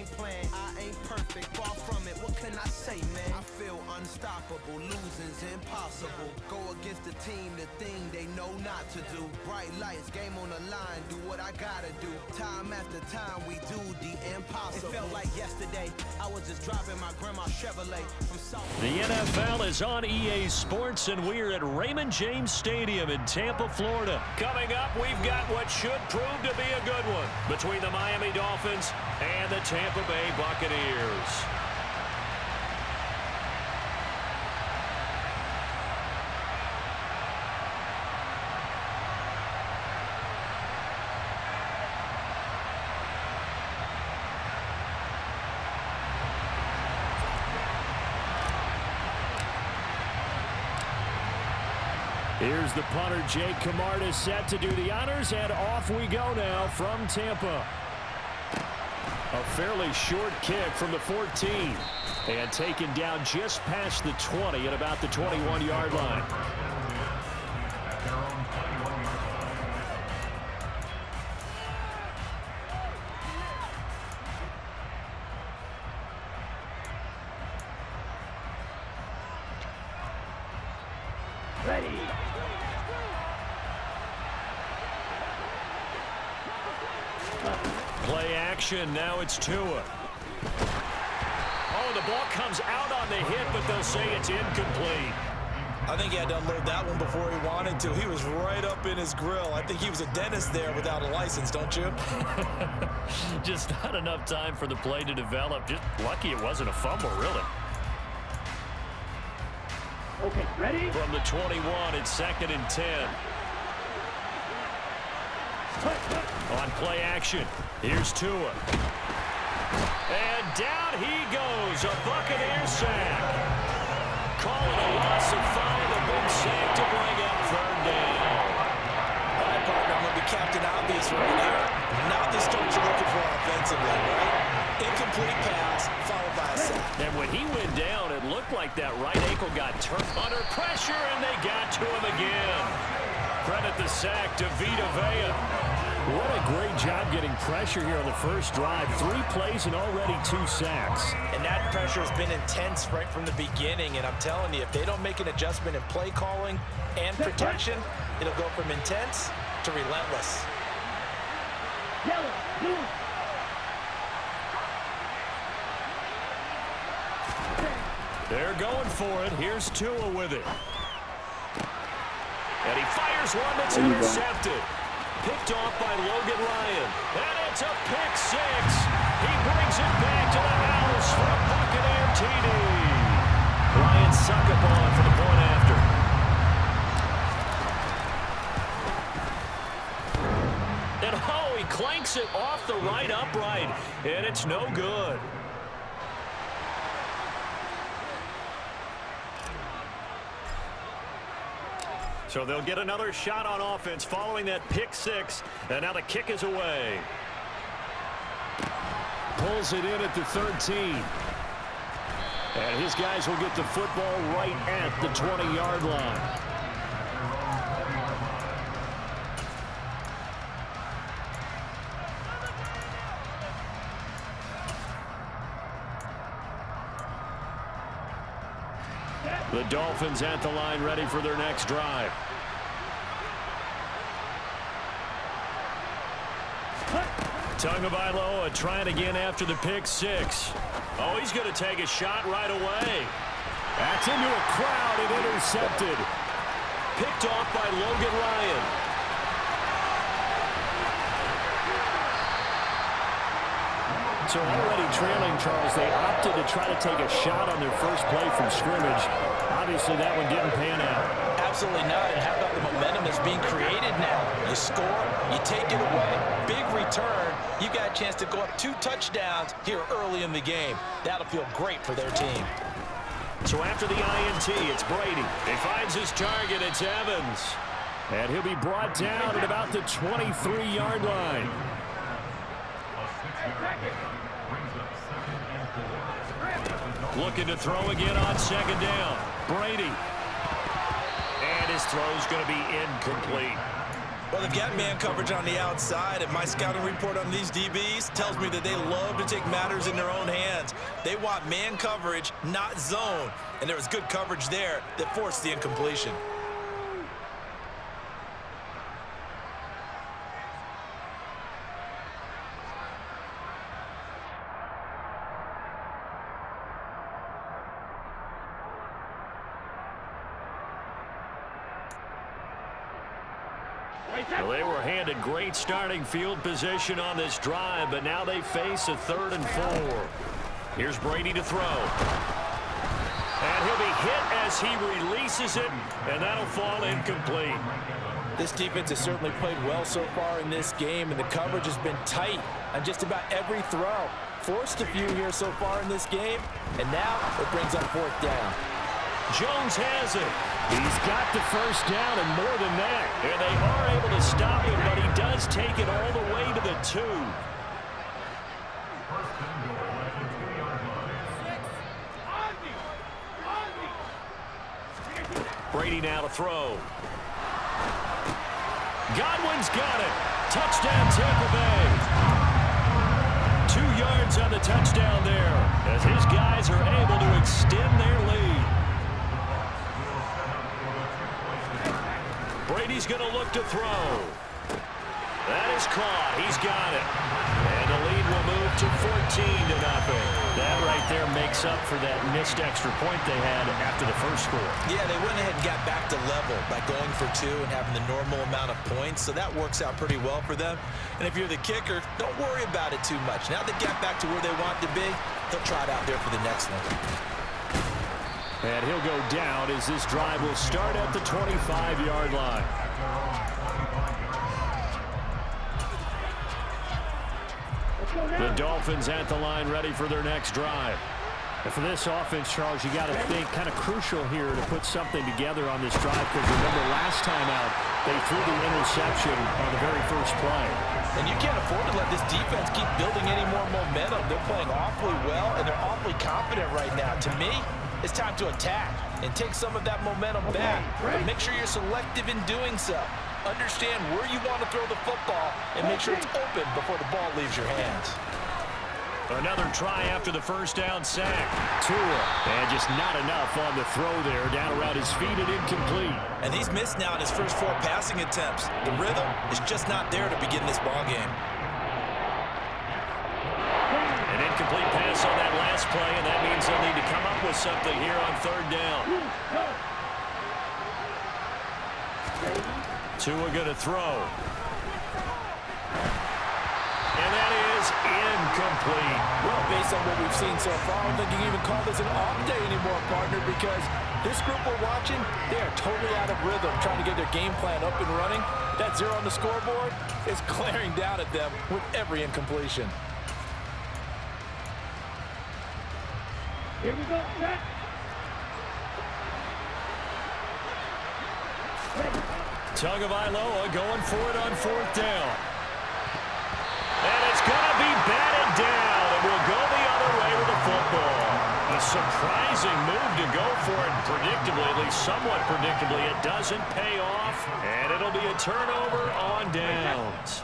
game plan. I ain't perfect, far from it. What can I say, man? I feel unstoppable. Losing's impossible. Go against the team, the thing they know not to do. Bright lights, game on the line. Do what I gotta do. Time after time, we do the impossible. It felt like yesterday. I was just driving my grandma's Chevrolet from South. The NFL is on EA Sports, and we're at Raymond James Stadium in Tampa, Florida. Coming up, we've got what should prove to be a good one between the Miami Dolphins and the Tampa Bay Buccaneers. Here's the punter, Jake Camarda, set to do the honors, and off we go now from Tampa. A fairly short kick from the 14, and taken down just past the 20 at about the 21-yard line. Ready. Play action, now it's Tua. Oh, the ball comes out on the hit, but they'll say it's incomplete. I think he had to unload that one before he wanted to. He was right up in his grill. I think he was a dentist there without a license, don't you? Just not enough time for the play to develop. Just lucky it wasn't a fumble, really. Okay, ready? From the 21, it's 2nd and 10. On play action, here's Tua. And down he goes, a Buccaneer sack. Calling a loss of 5, a big sack to bring up 3rd down. All right, partner, I'm going to be Captain Obvious right here. Not the start you're looking for offensively, right? Incomplete pass, followed by a sack. And when he went down, it looked like that right ankle got turned under pressure, and they got to him again. Credit the sack to Vita Vea. What a great job getting pressure here on the first drive. 3 plays and already 2 sacks. And that pressure has been intense right from the beginning. And I'm telling you, if they don't make an adjustment in play calling and protection, it'll go from intense to relentless. Yellow, blue. They're going for it. Here's Tua with it. And he fires one that's intercepted. Picked off by Logan Ryan. And it's a pick 6. He brings it back to the house for a Buccaneer TD. Ryan Succop for the point after. And oh, he clanks it off the right upright. And it's no good. So they'll get another shot on offense following that pick 6. And now the kick is away. Pulls it in at the 13. And his guys will get the football right at the 20-yard line. The Dolphins at the line, ready for their next drive. Tagovailoa trying again after the pick 6. Oh, he's going to take a shot right away. That's into a crowd and intercepted. Picked off by Logan Ryan. So already trailing, Charles, they opted to try to take a shot on their first play from scrimmage. Obviously, that one didn't pan out. Absolutely not. And how about the momentum that's being created now? You score, you take it away, big return. You got a chance to go up 2 touchdowns here early in the game. That'll feel great for their team. So after the INT, it's Brady. He finds his target. It's Evans. And he'll be brought down at about the 23-yard line. Looking to throw again on 2nd down. Brady. And his throw's going to be incomplete. Well, they've got man coverage on the outside, and my scouting report on these DBs tells me that they love to take matters in their own hands. They want man coverage, not zone, and there was good coverage there that forced the incompletion. Well, they were handed great starting field position on this drive, but now they face a 3rd and 4. Here's Brady to throw. And he'll be hit as he releases it, and that'll fall incomplete. This defense has certainly played well so far in this game, and the coverage has been tight on just about every throw. Forced a few here so far in this game, and now it brings up 4th down. Jones has it. He's got the 1st down and more than that. And they are able to stop him, but he does take it all the way to the 2. Brady now to throw. Godwin's got it. Touchdown Tampa Bay. 2 yards on the touchdown there as his guys are able to extend their lead. Brady's going to look to throw. That is caught. He's got it. And the lead will move to 14-0. That right there makes up for that missed extra point they had after the first score. Yeah, they went ahead and got back to level by going for 2 and having the normal amount of points, so that works out pretty well for them. And if you're the kicker, don't worry about it too much. Now they get back to where they want to be, they'll try it out there for the next one. And he'll go down as this drive will start at the 25-yard line. The Dolphins at the line ready for their next drive. And for this offense, Charles, you got to think kind of crucial here to put something together on this drive because remember last time out, they threw the interception on the very first play. And you can't afford to let this defense keep building any more momentum. They're playing awfully well, and they're awfully confident right now. To me, it's time to attack and take some of that momentum back. But make sure you're selective in doing so. Understand where you want to throw the football and make sure it's open before the ball leaves your hands. Another try after the 1st down sack. Tua, and just not enough on the throw there. Down around his feet and incomplete. And he's missed now in his first 4 passing attempts. The rhythm is just not there to begin this ball game. An incomplete pass on that last play, and that means they'll need to come up with something here on 3rd down. Tua going to throw. And that is incomplete. Well, based on what we've seen so far, I don't think you can even call this an off day anymore, partner, because this group we're watching, they are totally out of rhythm, trying to get their game plan up and running. That 0 on the scoreboard is glaring down at them with every incompletion. Here we go, set. Tagovailoa going for it on 4th down. And it's going to be batted down, and we'll go the other way with the football. A surprising move to go for it, predictably, at least somewhat predictably. It doesn't pay off, and it'll be a turnover on downs.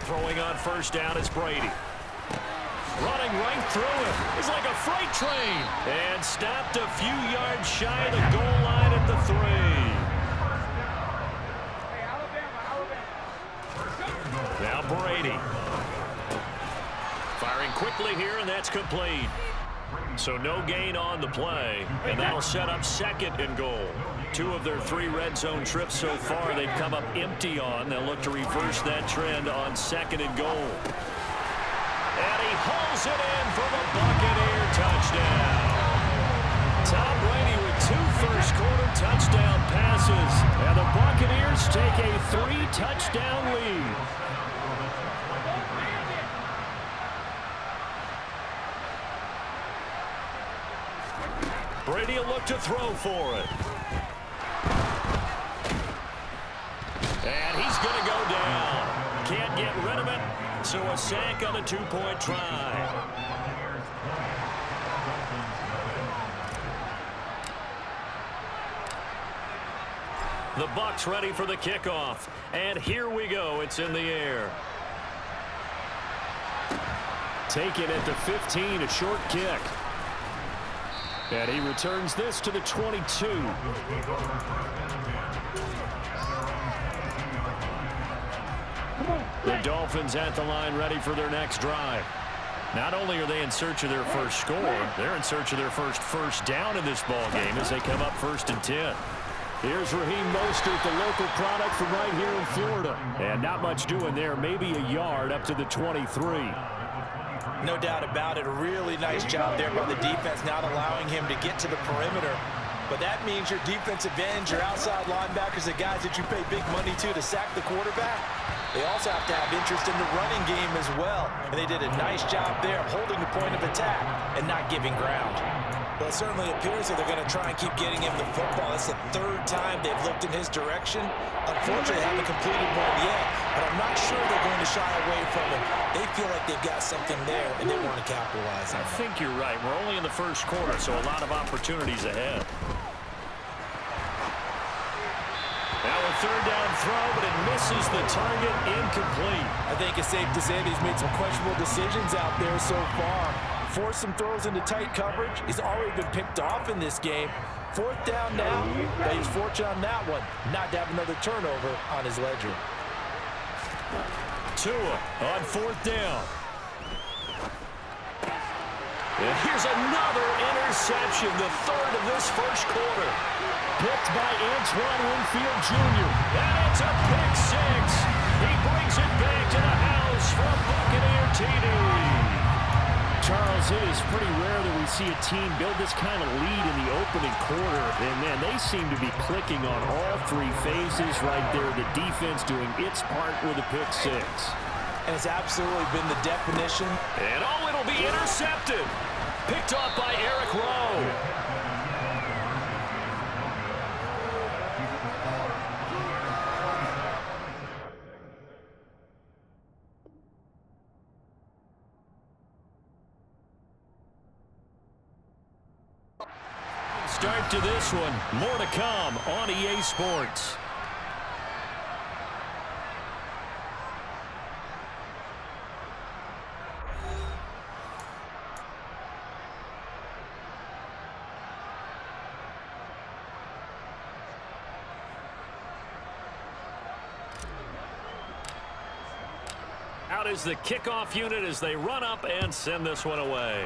Throwing on 1st down is Brady. Running right through it. It's like a freight train. And stopped a few yards shy of the goal line at the 3. Now Brady. Firing quickly here, and that's complete. So no gain on the play, and that'll set up 2nd and goal. 2 of their 3 red zone trips so far they've come up empty on. They'll look to reverse that trend on 2nd and goal. And he hauls it in for the Buccaneer touchdown. Tom Brady with 2 first-quarter touchdown passes. And the Buccaneers take a 3-touchdown lead. Brady will look to throw for it. And he's going to go down. Can't get rid of it, so a sack on a 2-point try. The Bucs ready for the kickoff. And here we go. It's in the air. Taken at the 15, a short kick. And he returns this to the 22. The Dolphins at the line ready for their next drive. Not only are they in search of their first score, they're in search of their first down in this ball game as they come up 1st and 10. Here's Raheem Mostert, the local product from right here in Florida. And not much doing there, maybe a yard up to the 23. No doubt about it. A really nice job there by the defense, not allowing him to get to the perimeter. But that means your defensive ends, your outside linebackers, the guys that you pay big money to sack the quarterback, they also have to have interest in the running game as well. And they did a nice job there holding the point of attack and not giving ground. Well, it certainly appears that they're going to try and keep getting him the football. It's the 3rd time they've looked in his direction. Unfortunately, they haven't completed one yet, but I'm not sure they're going to shy away from him. They feel like they've got something there, and they want to capitalize on it. I think you're right. We're only in the first quarter, so a lot of opportunities ahead. Now a 3rd down throw, but it misses the target, incomplete. I think it's safe to say that he's made some questionable decisions out there so far. Forced some throws into tight coverage. He's already been picked off in this game. 4th down now, but he's fortunate on that one, not to have another turnover on his ledger. Tua on 4th down. And here's another interception, the 3rd of this first quarter. Picked by Antoine Winfield Jr. And it's a pick 6. He brings it back to the house from Buccaneer TD. Charles, it is pretty rare that we see a team build this kind of lead in the opening quarter. And, man, they seem to be clicking on all 3 phases right there. The defense doing its part with a pick 6. And it's absolutely been the definition. And, oh, it'll be intercepted. Picked up by Eric Rowe. Start to this one. More to come on EA Sports. Out is the kickoff unit as they run up and send this one away.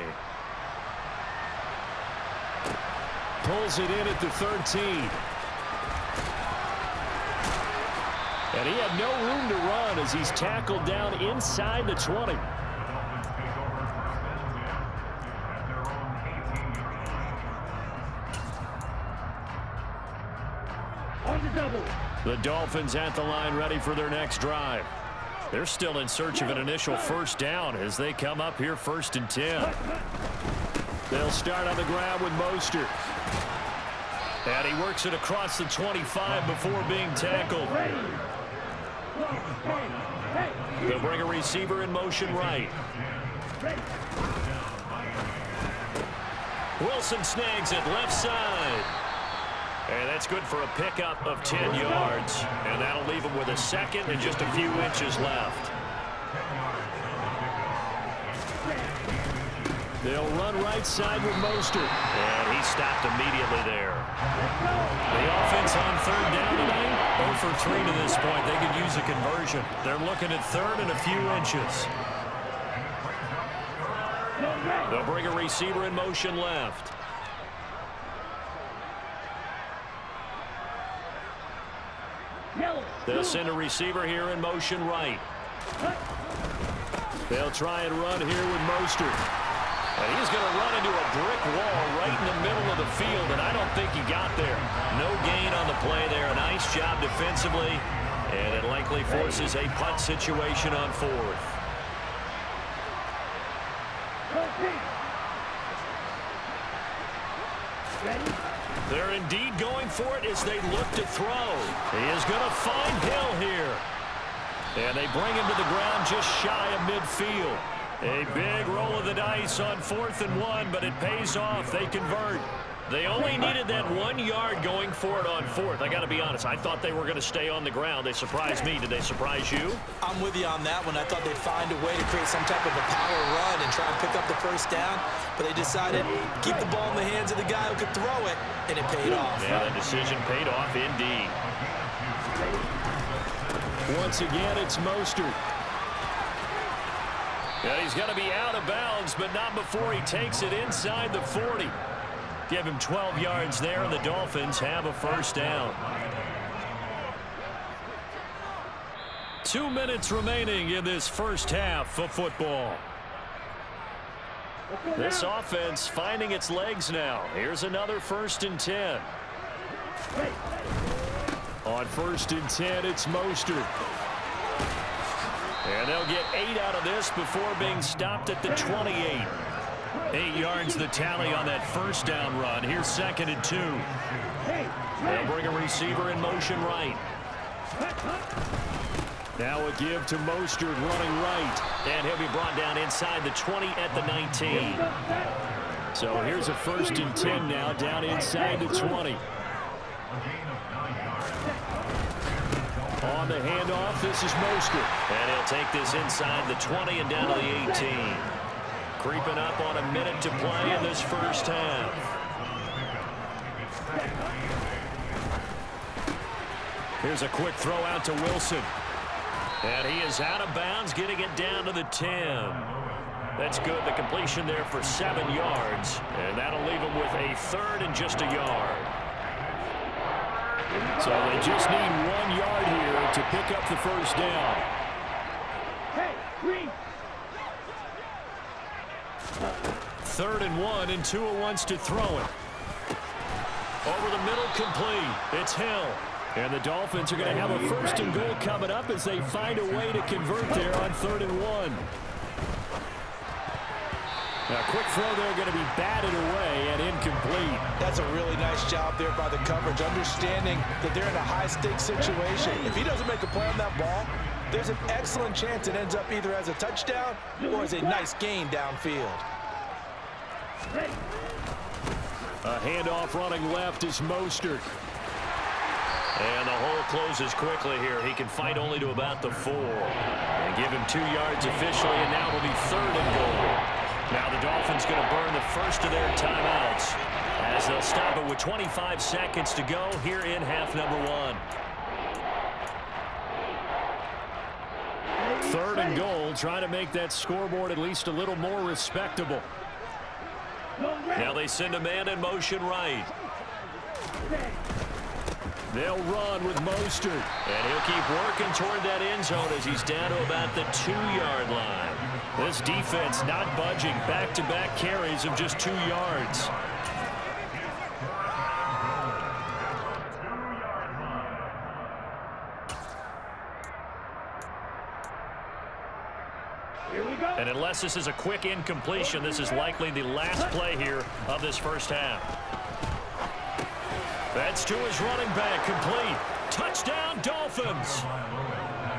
Pulls it in at the 13. And he had no room to run as he's tackled down inside the 20. The Dolphins at the line ready for their next drive. They're still in search of an initial first down as they come up here 1st and 10. They'll start on the ground with Mostert. And he works it across the 25 before being tackled. They'll bring a receiver in motion right. Wilson snags it left side. And that's good for a pickup of 10 yards. And that'll leave him with a 2nd and just a few inches left. They'll run right side with Mostert. And he stopped immediately there. The offense on 3rd down tonight, 0 for 3 to this point. They could use a conversion. They're looking at 3rd and a few inches. They'll bring a receiver in motion left. They'll send a receiver here in motion right. They'll try and run here with Mostert. And he's going to run into a brick wall right in the middle of the field, and I don't think he got there. No gain on the play there. A nice job defensively, and it likely forces a punt situation on 4th. They're indeed going for it as they look to throw. He is going to find Hill here. And they bring him to the ground just shy of midfield. A big roll of the dice on 4th and 1, but it pays off. They convert. They only needed that 1 yard going for it on fourth. I got to be honest. I thought they were going to stay on the ground. They surprised me. Did they surprise you? I'm with you on that one. I thought they'd find a way to create some type of a power run and try and pick up the first down, but they decided to keep the ball in the hands of the guy who could throw it, and it paid off. Yeah, that decision paid off indeed. Once again, it's Mostert. And he's going to be out of bounds, but not before he takes it inside the 40. Give him 12 yards there, and the Dolphins have a first down. 2 minutes remaining in this first half of football. This offense finding its legs now. Here's another 1st and 10. On 1st and 10, it's Mostert. And they'll get 8 out of this before being stopped at the 28. 8 yards the tally on that first down run. Here's 2nd and 2. They'll bring a receiver in motion right. Now a give to Mostert running right. And he'll be brought down inside the 20 at the 19. So here's a 1st and 10 now down inside the 20. On the handoff, this is Mostert. And he'll take this inside the 20 and down to the 18. Creeping up on a minute to play in this first half. Here's a quick throw out to Wilson. And he is out of bounds, getting it down to the 10. That's good. The completion there for 7 yards. And that'll leave him with a 3rd and just a yard. So they just need 1 yard here to pick up the first down. Hey, green. 3rd and 1, and Tua wants to throw it. Over the middle, complete. It's Hill. And the Dolphins are going to have a 1st and goal coming up as they find a way to convert there on 3rd and 1. Now, a quick throw there going to be batted away and incomplete. That's a really nice job there by the coverage, understanding that they're in a high-stakes situation. If he doesn't make a play on that ball, there's an excellent chance it ends up either as a touchdown or as a nice gain downfield. A handoff running left is Mostert. And the hole closes quickly here. He can fight only to about the 4. And give him 2 yards officially, and now it'll be 3rd and goal. Now the Dolphins going to burn the first of their timeouts as they'll stop it with 25 seconds to go here in half number 1. 3rd and goal, trying to make that scoreboard at least a little more respectable. Now they send a man in motion right. They'll run with Mostert. And he'll keep working toward that end zone as he's down to about the 2-yard line. This defense not budging. Back-to-back carries of just 2 yards. And unless this is a quick incompletion, this is likely the last play here of this first half. That's to his running back, complete. Touchdown, Dolphins.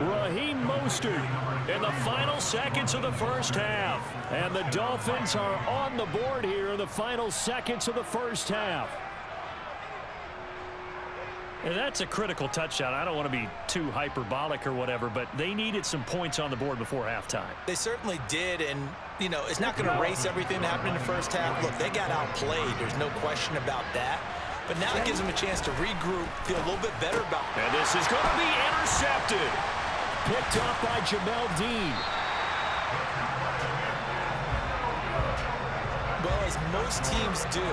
Raheem Mostert in the final seconds of the first half. And the Dolphins are on the board here in the final seconds of the first half. And that's a critical touchdown. I don't want to be too hyperbolic or whatever, but they needed some points on the board before halftime. They certainly did, and, you know, it's not going to erase everything that happened in the first half. Look, they got outplayed. There's no question about that. But now it gives them a chance to regroup, feel a little bit better about it. And this is going to be intercepted. Picked up by Jamel Dean. Well, as most teams do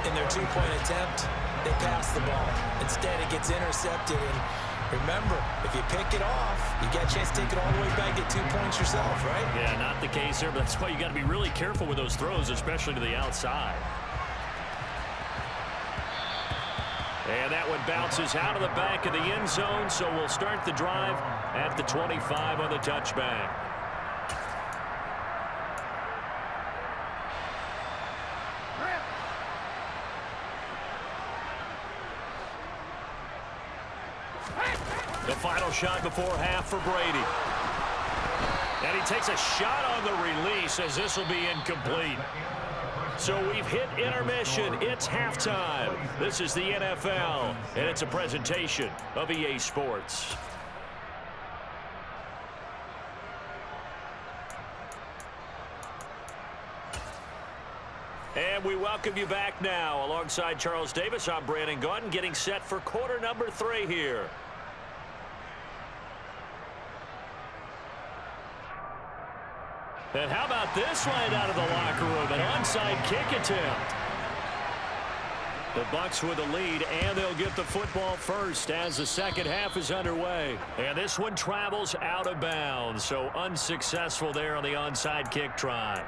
in their two-point attempt, they pass the ball. Instead, it gets intercepted. And remember, if you pick it off, you get a chance to take it all the way back, get 2 points yourself, right? Yeah, not the case there, but that's why you got to be really careful with those throws, especially to the outside. And that one bounces out of the back of the end zone, so we'll start the drive at the 25 on the touchback. The final shot before half for Brady. And he takes a shot on the release as this will be incomplete. So we've hit intermission. It's halftime. This is the NFL, and it's a presentation of EA Sports. And we welcome you back now. Alongside Charles Davis, I'm Brandon Gaudin, getting set for quarter number 3 here. And how about this right out of the locker room? An onside kick attempt. The Bucs with a lead, and they'll get the football first as the second half is underway. And this one travels out of bounds, so unsuccessful there on the onside kick try.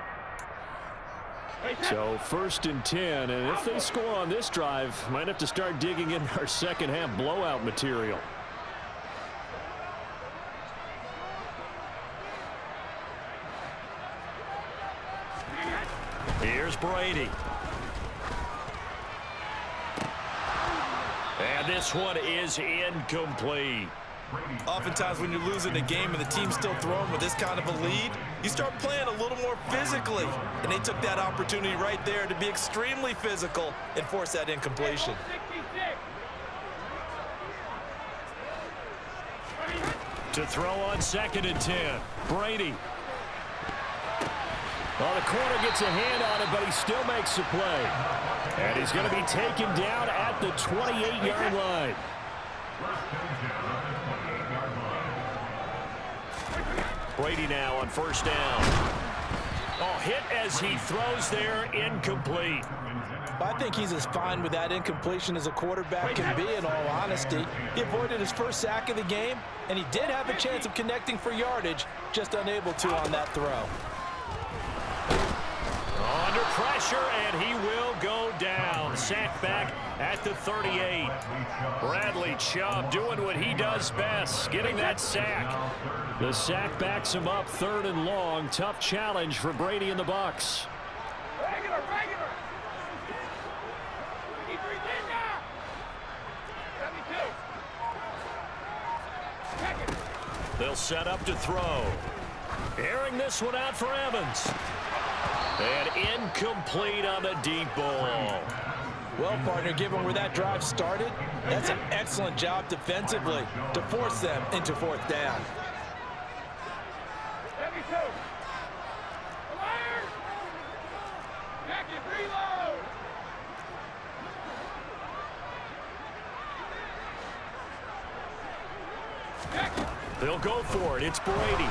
So 1st and 10, and if they score on this drive, might have to start digging in our second half blowout material. Here's Brady. And this one is incomplete. Oftentimes when you're losing a game and the team's still throwing with this kind of a lead, you start playing a little more physically. And they took that opportunity right there to be extremely physical and force that incompletion. To throw on 2nd and 10. Brady. Well, the corner gets a hand on it, but he still makes the play. And he's going to be taken down at the 28-yard line. Brady now on 1st down. Oh, hit as he throws there, incomplete. I think he's as fine with that incompletion as a quarterback can be, in all honesty. He avoided his first sack of the game, and he did have a chance of connecting for yardage, just unable to on that throw. Under pressure, and he will go down. Sacked back at the 38. Bradley Chubb doing what he does best, getting that sack. The sack backs him up 3rd and long. Tough challenge for Brady and the Bucs. Regular. They'll set up to throw. Airing this one out for Evans. And incomplete on the deep ball. Well, partner, given where that drive started, that's an excellent job defensively to force them into 4th down. They'll go for it. It's Brady.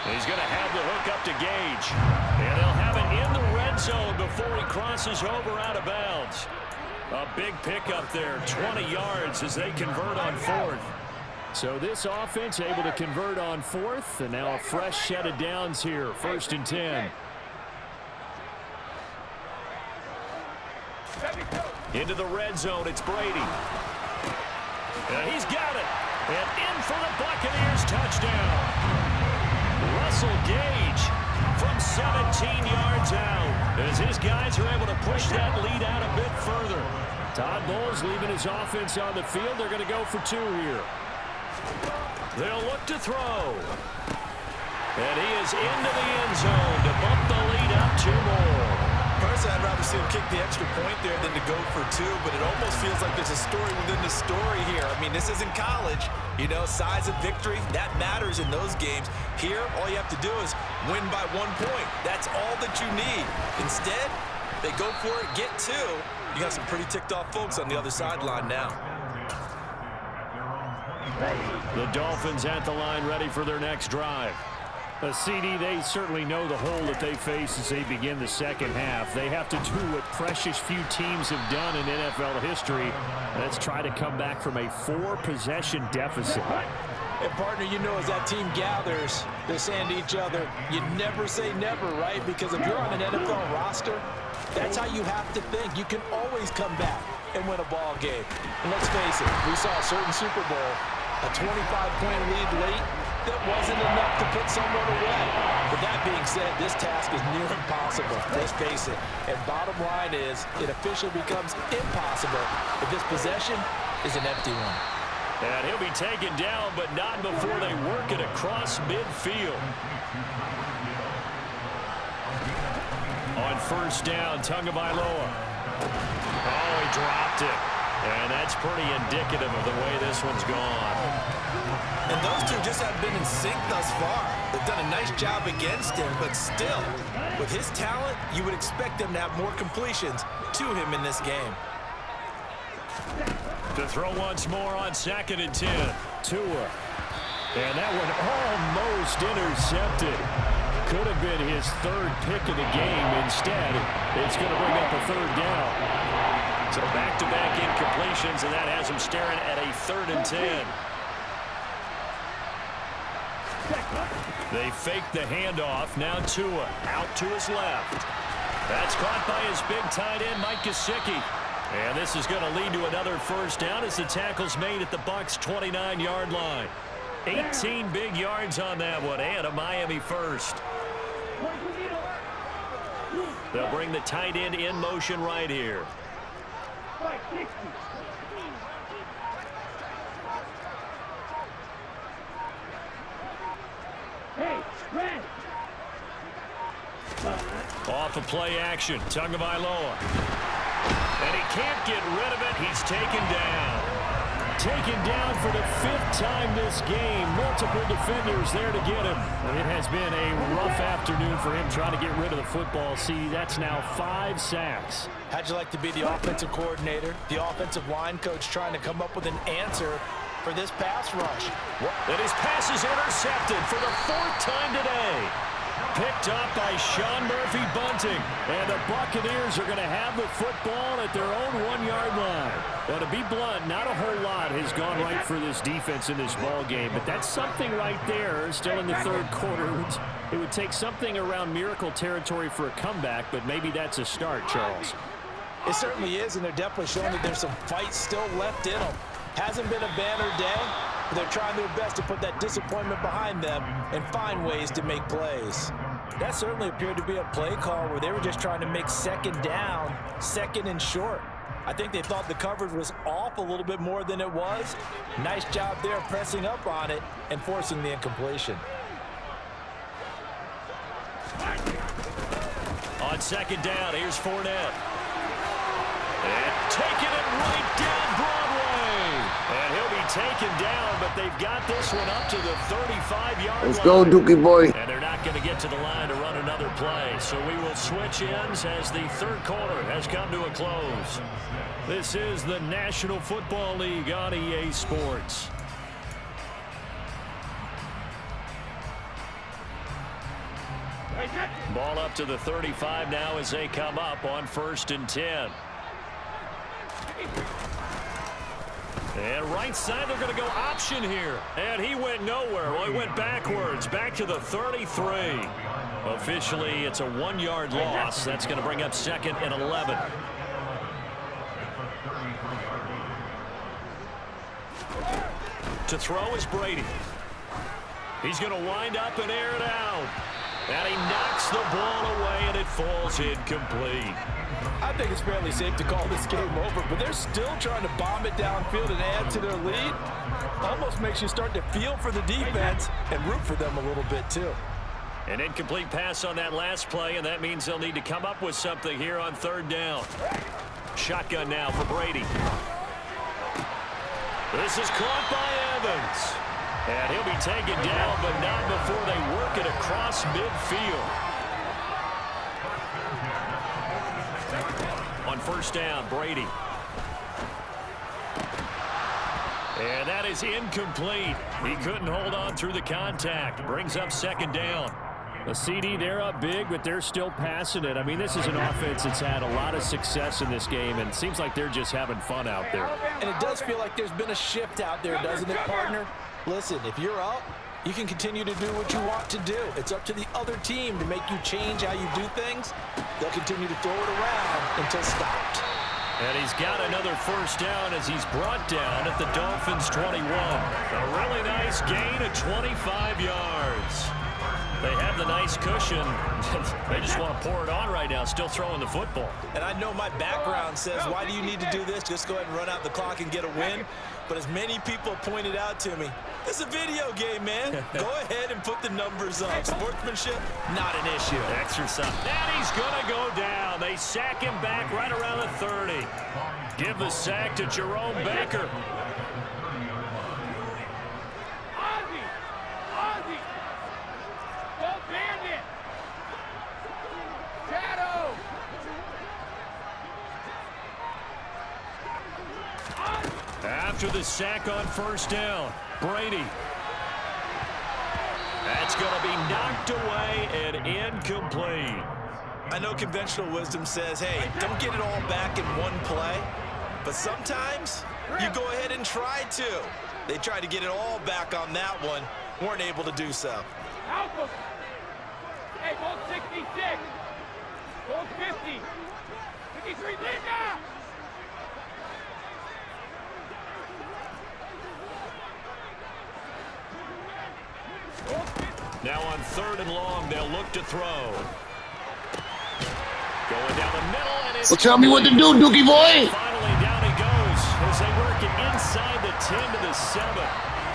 He's going to have the hook up to Gage. And they'll have it in the red zone before he crosses over out of bounds. A big pickup there, 20 yards as they convert on 4th. So this offense able to convert on 4th, and now a fresh set of downs here, 1st and 10. Into the red zone, it's Brady. And he's got it. And in for the Buccaneers touchdown. Russell Gage from 17 yards out as his guys are able to push that lead out a bit further. Todd Bowles leaving his offense on the field. They're going to go for 2 here. They'll look to throw. And he is into the end zone to bump the lead up 2 more. Personally, I'd rather see him kick the extra point there than to go for 2, but it almost feels like there's a story within the story here. I mean, this isn't college. You know, size of victory, that matters in those games. Here, all you have to do is win by 1 point. That's all that you need. Instead, they go for it, get 2. You got some pretty ticked off folks on the other sideline now. The Dolphins at the line ready for their next drive. A CD, they certainly know the hole that they face as they begin the second half. They have to do what precious few teams have done in NFL history. Let's try to come back from a 4-possession deficit. And partner, you know, as that team gathers, they're saying to each other, you never say never, right? Because if you're on an NFL roster, that's how you have to think. You can always come back and win a ball game. And let's face it, we saw a certain Super Bowl, a 25-point lead late, that wasn't enough to put someone away. But that being said, this task is near impossible. Let's face it. And bottom line is, it officially becomes impossible if this possession is an empty one. And he'll be taken down, but not before they work it across midfield. On first down, Tagovailoa. Oh, he dropped it. And that's pretty indicative of the way this one's gone. And those two just have been in sync thus far. They've done a nice job against him, but still, with his talent, you would expect them to have more completions to him in this game. To throw once more on 2nd and 10. Tua. And that one almost intercepted. Could have been his 3rd pick of the game. Instead, it's going to bring up a 3rd down. So back-to-back incompletions, and that has him staring at a 3rd and 10. They fake the handoff. Now Tua out to his left. That's caught by his big tight end, Mike Gesicki. And this is going to lead to another first down as the tackle's made at the Bucs' 29-yard line. 18 big yards on that one, and a Miami first. They'll bring the tight end in motion right here. Off of play action, Tagovailoa. And he can't get rid of it. He's taken down. Taken down for the 5th time this game. Multiple defenders there to get him. It has been a rough afternoon for him trying to get rid of the football. See, that's now 5 sacks. How'd you like to be the offensive coordinator, the offensive line coach trying to come up with an answer for this pass rush? And his pass is intercepted for the 4th time today. Picked up by Sean Murphy-Bunting. And the Buccaneers are going to have the football at their own 1-yard line. Well, to be blunt, not a whole lot has gone right for this defense in this ball game, but that's something right there. Still in the 3rd quarter. It would take something around miracle territory for a comeback, but maybe that's a start, Charles. It certainly is, and they're definitely showing that there's some fight still left in them. Hasn't been a banner day, but they're trying their best to put that disappointment behind them and find ways to make plays. That certainly appeared to be a play call where they were just trying to make 2nd down, 2nd and short. I think they thought the coverage was off a little bit more than it was. Nice job there pressing up on it and forcing the incompletion. On 2nd down, here's Fournette. And taking it right down Broadway. And he'll be taken down, but they've got this one up to the 35-yard line. Let's go, Dookie boy. And they're not going to get to the line to run another play. So we will switch ends as the 3rd quarter has come to a close. This is the National Football League on EA Sports. Ball up to the 35 now as they come up on 1st and 10. And right side, they're going to go option here. And he went nowhere. Well, he went backwards, back to the 33. Officially, it's a 1-yard loss. That's going to bring up 2nd and 11. To throw is Brady. He's going to wind up and air it out. And he knocks the ball away, and it falls incomplete. I think it's fairly safe to call this game over, but they're still trying to bomb it downfield and add to their lead. Almost makes you start to feel for the defense and root for them a little bit, too. An incomplete pass on that last play, and that means they'll need to come up with something here on 3rd down. Shotgun now for Brady. This is caught by Evans. And he'll be taken down, but not before they work it across midfield. On 1st down, Brady. And that is incomplete. He couldn't hold on through the contact. Brings up 2nd down. A CD, they're up big, but they're still passing it. I mean, this is an offense that's had a lot of success in this game, and it seems like they're just having fun out there. And it does feel like there's been a shift out there, doesn't it, partner? Listen, if you're up, you can continue to do what you want to do. It's up to the other team to make you change how you do things. They'll continue to throw it around until stopped. And he's got another first down as he's brought down at the Dolphins' 21. A really nice gain of 25 yards. They have the nice cushion. They just want to pour it on right now, still throwing the football. And I know my background says, why do you need to do this? Just go ahead and run out the clock and get a win. But as many people pointed out to me, it's a video game, man. Go ahead and put the numbers up. Sportsmanship, not an issue. Exercise. And he's going to go down. They sack him back right around the 30. Give the sack to Jerome Baker. After the sack on first down, Brady. That's going to be knocked away and incomplete. I know conventional wisdom says, hey, don't get it all back in one play. But sometimes you go ahead and try to. They tried to get it all back on that one. Weren't able to do so. Hey, ball 66. Ball 50. 53, Linda! Now on 3rd and long, they'll look to throw. Going down the middle, and it's... Well, tell me what to do, Dookie boy. Finally, down he goes as they work it inside the 10 to the 7.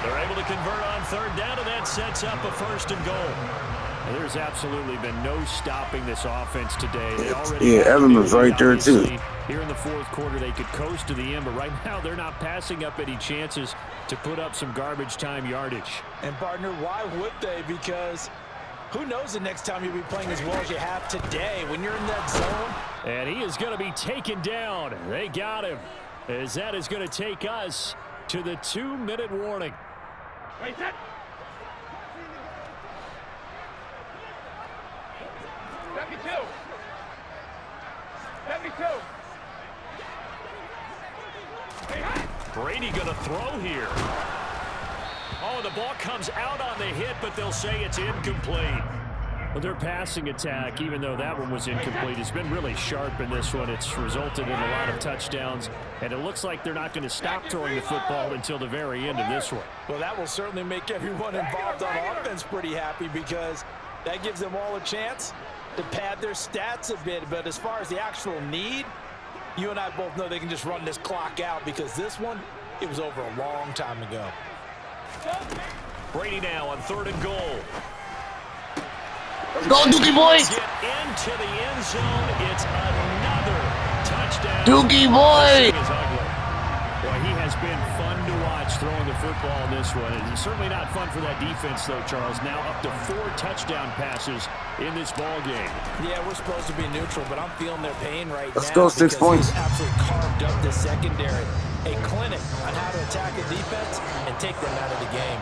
They're able to convert on 3rd down, and that sets up a 1st and goal. There's absolutely been no stopping this offense today. They already Evan was right there, too. Here in the 4th quarter, they could coast to the end, but right now they're not passing up any chances to put up some garbage time yardage. And, partner, why would they? Because who knows the next time you'll be playing as well as you have today when you're in that zone. And he is going to be taken down. They got him, as that is going to take us to the 2-minute warning. Wait, that. 72. 72. Brady going to throw here. Oh, the ball comes out on the hit, but they'll say it's incomplete. Well, their passing attack, even though that one was incomplete, has been really sharp in this one. It's resulted in a lot of touchdowns, and it looks like they're not going to stop throwing the football until the very end of this one. Well, that will certainly make everyone involved on offense pretty happy because that gives them all a chance to pad their stats a bit. But as far as the actual need, you and I both know they can just run this clock out because this one, it was over a long time ago. Brady now on 3rd and goal. Let's go, Dookie boy. Get into the end zone. It's another touchdown. Dookie boy. This thing is ugly. Boy, he has been fun to watch throwing the football in this one. It's certainly not fun for that defense, though, Charles. Now up to 4 touchdown passes in this ball game. Yeah, we're supposed to be neutral, but I'm feeling their pain right now. Let's go, 6 points. He's absolutely carved up the secondary. A clinic on how to attack a defense and take them out of the game.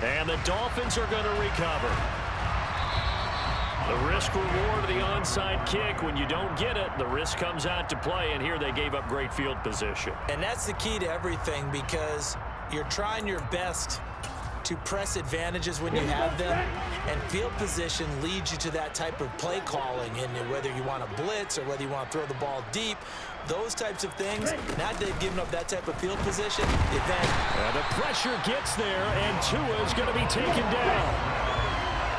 And the Dolphins are going to recover. The risk reward of the onside kick. When you don't get it, the risk comes out to play, and here they gave up great field position. And that's the key to everything because you're trying your best to press advantages when you have them, and field position leads you to that type of play calling, and whether you want to blitz or whether you want to throw the ball deep, those types of things. Now they've given up that type of field position. The pressure gets there, and Tua is going to be taken down.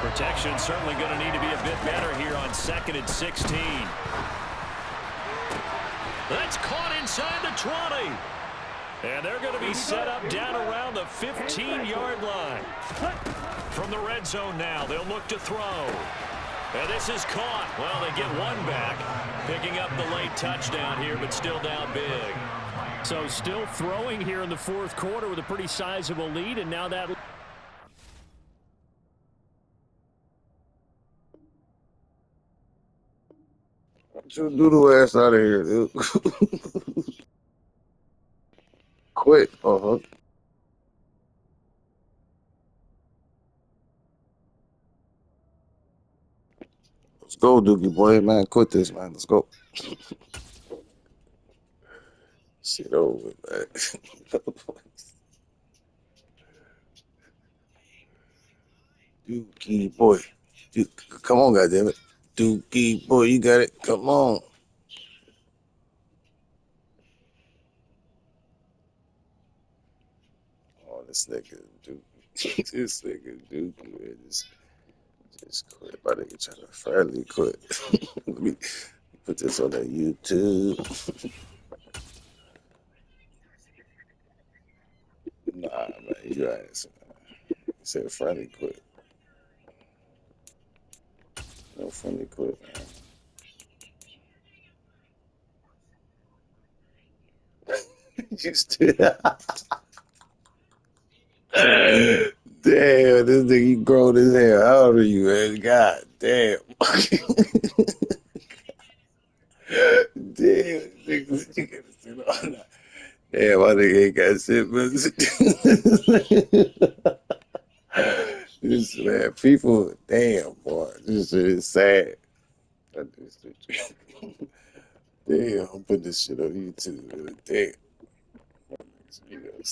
Protection certainly going to need to be a bit better here on 2nd and 16. That's caught inside the 20. And they're going to be set up down around the 15-yard line. From the red zone now, they'll look to throw. And this is caught. Well, they get one back, picking up the late touchdown here, but still down big. So still throwing here in the 4th quarter with a pretty sizable lead, and now that... Get your doodle ass out of here, dude. Quit. Let's go, Dookie boy, man. Quit this, man. Let's go. Shit over, man. Dookie boy. Come on, goddammit. Dookie boy, you got it. Come on. this nigga Duke. This nigga Duke, man, just quit. My nigga trying to finally quit. Let me put this on the YouTube. Nah, man, you ass, man. He said finally quit. No finally quit, man. You still. Damn, this nigga grown as hell. How old are you, man? God damn. Damn, nigga, you gotta sit on that. Damn, my nigga ain't got shit, but this man, people, damn, boy, this shit is sad. Damn, I'm putting this shit on YouTube. Man. Damn. You know,